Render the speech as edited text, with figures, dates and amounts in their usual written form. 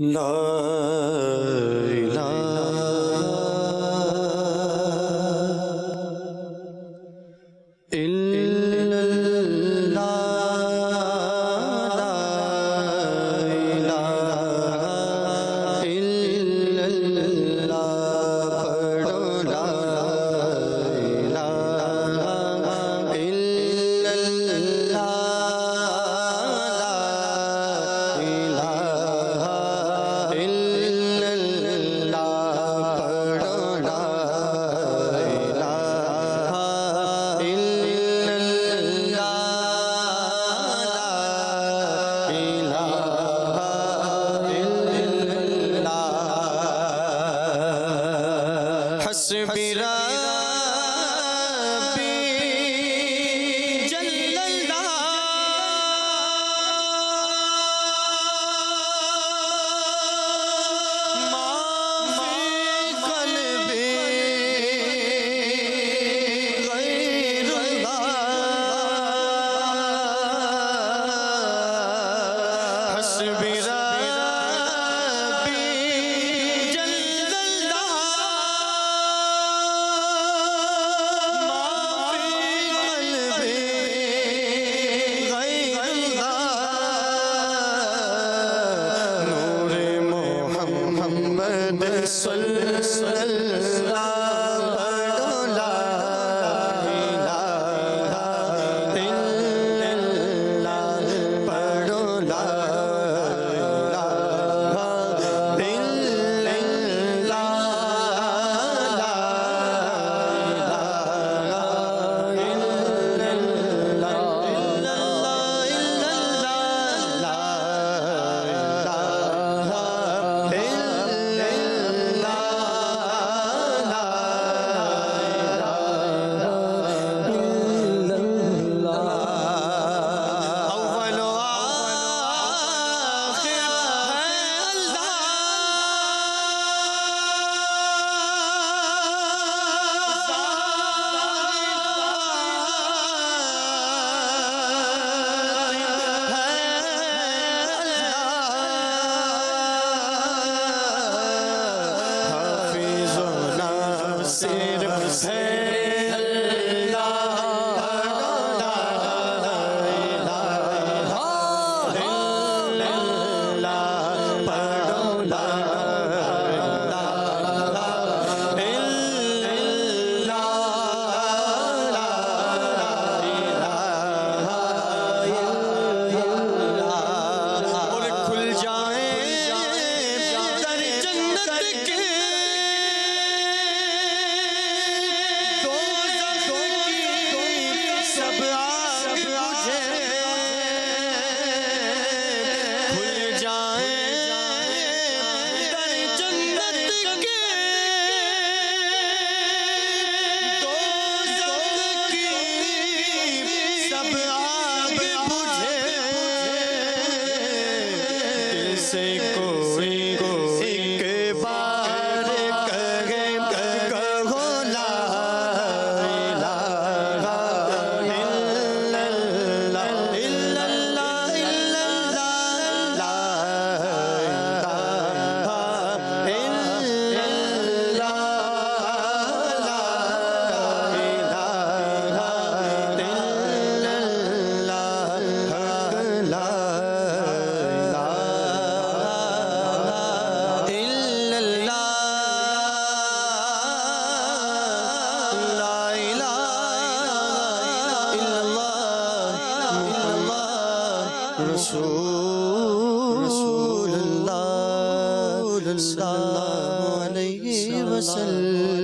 لا الہ الا اللہ، لا الہ الا اللہ، پڑھو لا الہ الا حسبی ربی جل اللہ، ما فی قلبی غیر اللہ، حسبی ربی جل اللہ، محمد صلی اللہ پڑھو لا الہ الا اللہ، پڑھو لا الہ الا صرف ہے اللہ، لا الہ الا اللہ، پڑھو لا الہ الا اللہ، اور کھل جائیں در جنت کے سے کوئی ایک بار کہے کہو لا الہ الا اللہ، الا اللہ، الا اللہ، لا الہ الا اللہ، لا الہ الا اللہ، لا رسول اللہ صلی اللہ علیہ وسلم۔